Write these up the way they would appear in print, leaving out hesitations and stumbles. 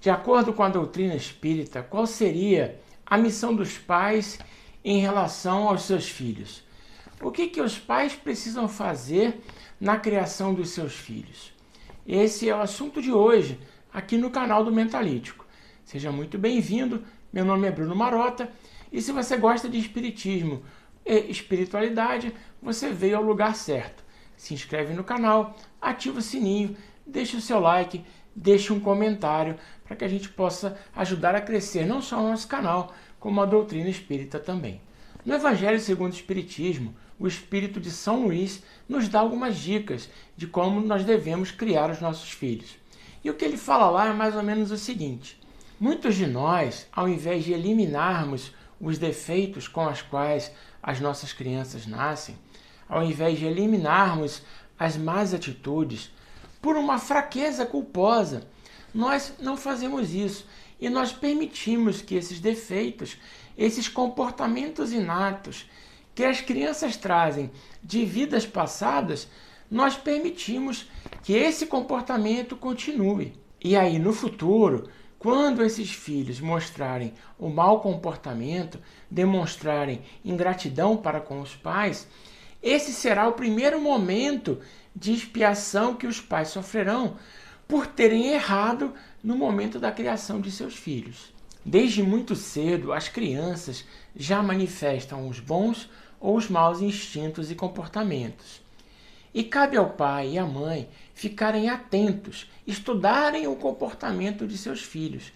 De acordo com a doutrina espírita, qual seria a missão dos pais em relação aos seus filhos? O que os pais precisam fazer na criação dos seus filhos? Esse é o assunto de hoje, aqui no canal do Mentalítico. Seja muito bem-vindo, meu nome é Bruno Marota, e se você gosta de espiritismo e espiritualidade, você veio ao lugar certo. Se inscreve no canal, ativa o sininho, deixa o seu like, deixe um comentário para que a gente possa ajudar a crescer não só o nosso canal, como a doutrina espírita também. No Evangelho segundo o Espiritismo, o Espírito de São Luís nos dá algumas dicas de como nós devemos criar os nossos filhos. E o que ele fala lá é mais ou menos o seguinte: muitos de nós, ao invés de eliminarmos os defeitos com os quais as nossas crianças nascem, ao invés de eliminarmos as más atitudes, por uma fraqueza culposa, nós não fazemos isso e nós permitimos que esses defeitos, esses comportamentos inatos que as crianças trazem de vidas passadas, nós permitimos que esse comportamento continue. E aí, no futuro, quando esses filhos mostrarem o mau comportamento, demonstrarem ingratidão para com os pais, esse será o primeiro momento de expiação que os pais sofrerão por terem errado no momento da criação de seus filhos. Desde muito cedo, as crianças já manifestam os bons ou os maus instintos e comportamentos. E cabe ao pai e à mãe ficarem atentos, estudarem o comportamento de seus filhos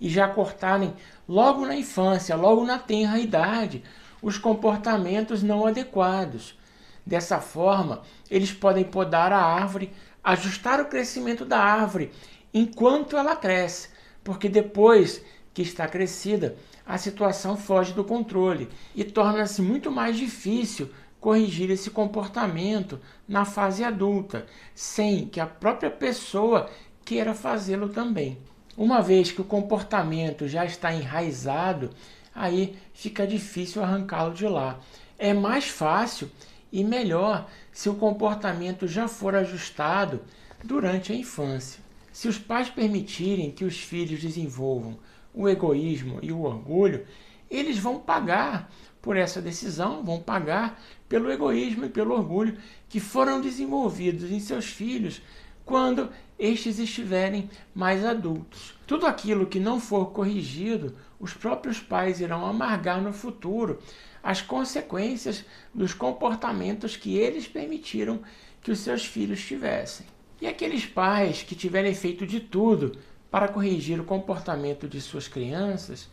e já cortarem logo na infância, logo na tenra idade, os comportamentos não adequados. Dessa forma, eles podem podar a árvore, ajustar o crescimento da árvore enquanto ela cresce, porque depois que está crescida, a situação foge do controle e torna-se muito mais difícil corrigir esse comportamento na fase adulta, sem que a própria pessoa queira fazê-lo também. Uma vez que o comportamento já está enraizado, aí fica difícil arrancá-lo de lá. É mais fácil e melhor se o comportamento já for ajustado durante a infância. Se os pais permitirem que os filhos desenvolvam o egoísmo e o orgulho, eles vão pagar por essa decisão, vão pagar pelo egoísmo e pelo orgulho que foram desenvolvidos em seus filhos quando estes estiverem mais adultos. Tudo aquilo que não for corrigido, os próprios pais irão amargar no futuro as consequências dos comportamentos que eles permitiram que os seus filhos tivessem. E aqueles pais que tiverem feito de tudo para corrigir o comportamento de suas crianças,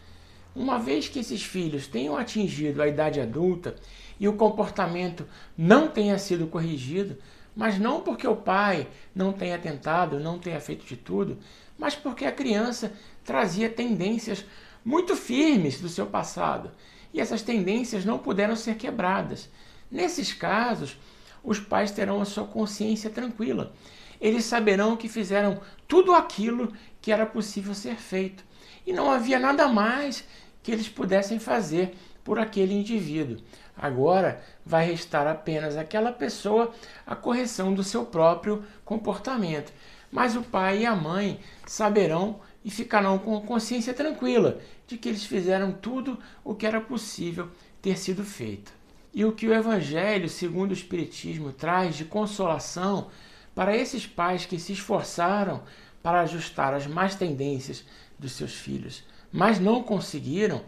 uma vez que esses filhos tenham atingido a idade adulta e o comportamento não tenha sido corrigido, mas não porque o pai não tenha tentado, não tenha feito de tudo, mas porque a criança trazia tendências muito firmes do seu passado e essas tendências não puderam ser quebradas. Nesses casos, os pais terão a sua consciência tranquila. Eles saberão que fizeram tudo aquilo que era possível ser feito e não havia nada mais que eles pudessem fazer por aquele indivíduo. Agora vai restar apenas àquela pessoa a correção do seu próprio comportamento. Mas o pai e a mãe saberão e ficarão com a consciência tranquila de que eles fizeram tudo o que era possível ter sido feito. E o que o Evangelho, segundo o Espiritismo, traz de consolação para esses pais que se esforçaram para ajustar as más tendências dos seus filhos, mas não conseguiram,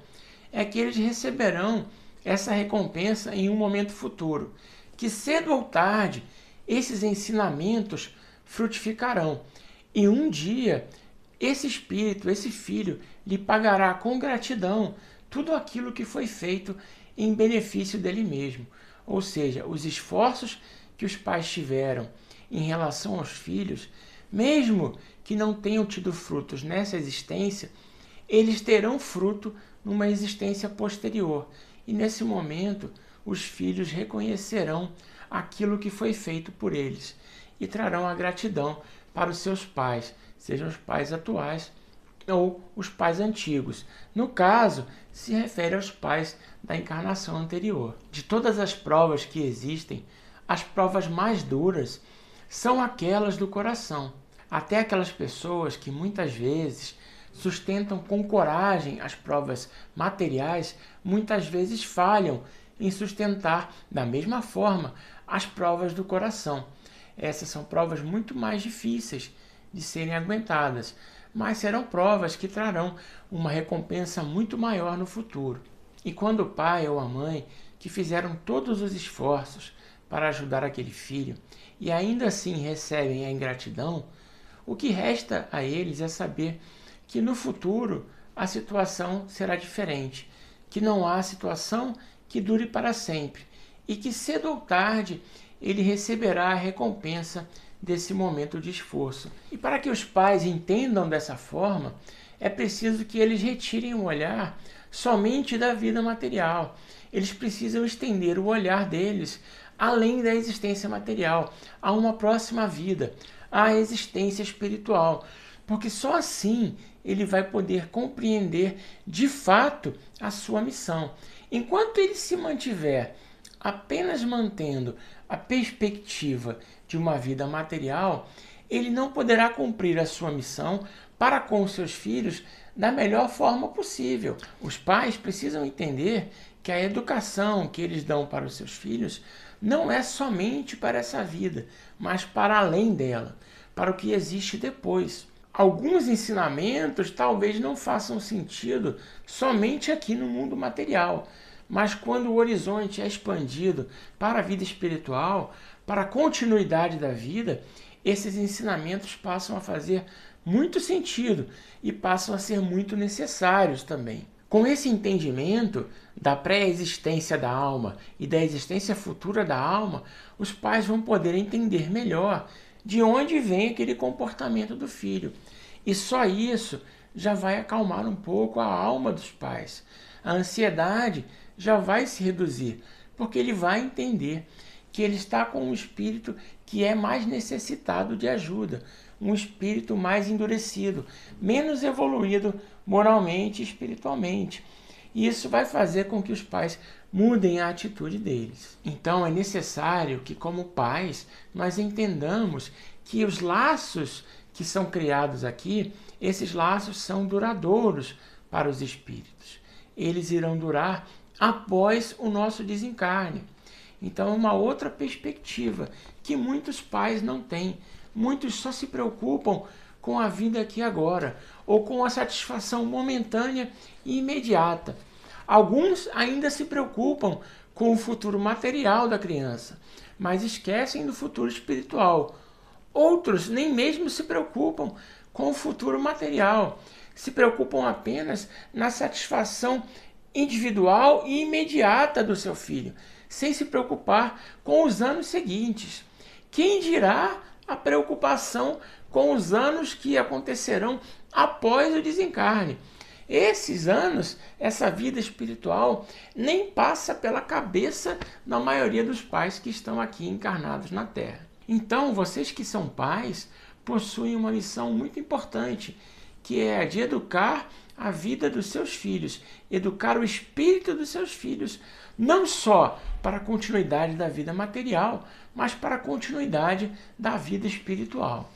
é que eles receberão essa recompensa em um momento futuro, que cedo ou tarde esses ensinamentos frutificarão. E um dia esse espírito, esse filho, lhe pagará com gratidão tudo aquilo que foi feito em benefício dele mesmo. Ou seja, os esforços que os pais tiveram em relação aos filhos, mesmo que não tenham tido frutos nessa existência, eles terão fruto numa existência posterior. E nesse momento, os filhos reconhecerão aquilo que foi feito por eles e trarão a gratidão para os seus pais, sejam os pais atuais ou os pais antigos. No caso, se refere aos pais da encarnação anterior. De todas as provas que existem, as provas mais duras são aquelas do coração. Até aquelas pessoas que muitas vezes sustentam com coragem as provas materiais, muitas vezes falham em sustentar da mesma forma as provas do coração. Essas são provas muito mais difíceis de serem aguentadas, mas serão provas que trarão uma recompensa muito maior no futuro. E quando o pai ou a mãe, que fizeram todos os esforços para ajudar aquele filho e ainda assim recebem a ingratidão, o que resta a eles é saber que no futuro a situação será diferente, que não há situação que dure para sempre e que cedo ou tarde ele receberá a recompensa desse momento de esforço. E para que os pais entendam dessa forma, é preciso que eles retirem o olhar somente da vida material. Eles precisam estender o olhar deles além da existência material, a uma próxima vida, à existência espiritual, porque só assim ele vai poder compreender de fato a sua missão. Enquanto ele se mantiver apenas mantendo a perspectiva de uma vida material, ele não poderá cumprir a sua missão para com seus filhos da melhor forma possível. Os pais precisam entender que a educação que eles dão para os seus filhos não é somente para essa vida, mas para além dela, para o que existe depois. Alguns ensinamentos talvez não façam sentido somente aqui no mundo material, mas quando o horizonte é expandido para a vida espiritual, para a continuidade da vida, esses ensinamentos passam a fazer muito sentido e passam a ser muito necessários também. Com esse entendimento da pré-existência da alma e da existência futura da alma, os pais vão poder entender melhor de onde vem aquele comportamento do filho. E só isso já vai acalmar um pouco a alma dos pais. A ansiedade já vai se reduzir, porque ele vai entender que ele está com um espírito que é mais necessitado de ajuda, um espírito mais endurecido, menos evoluído moralmente e espiritualmente. E isso vai fazer com que os pais mudem a atitude deles. Então é necessário que, como pais, nós entendamos que os laços que são criados aqui, esses laços são duradouros para os espíritos. Eles irão durar após o nosso desencarne. Então é uma outra perspectiva que muitos pais não têm. Muitos só se preocupam com a vida aqui e agora, ou com a satisfação momentânea e imediata. Alguns ainda se preocupam com o futuro material da criança, mas esquecem do futuro espiritual. Outros nem mesmo se preocupam com o futuro material, se preocupam apenas na satisfação individual e imediata do seu filho, sem se preocupar com os anos seguintes. Quem dirá a preocupação com os anos que acontecerão após o desencarne? Esses anos, essa vida espiritual, nem passa pela cabeça da maioria dos pais que estão aqui encarnados na Terra. Então, vocês que são pais, possuem uma missão muito importante, que é a de educar a vida dos seus filhos, educar o espírito dos seus filhos, não só para a continuidade da vida material, mas para a continuidade da vida espiritual.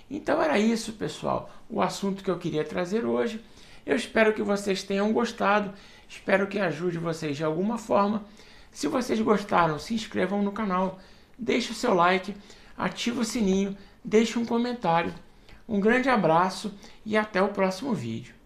Então era isso, pessoal, o assunto que eu queria trazer hoje. Eu espero que vocês tenham gostado, espero que ajude vocês de alguma forma. Se vocês gostaram, se inscrevam no canal, deixe o seu like, ative o sininho, deixe um comentário. Um grande abraço e até o próximo vídeo.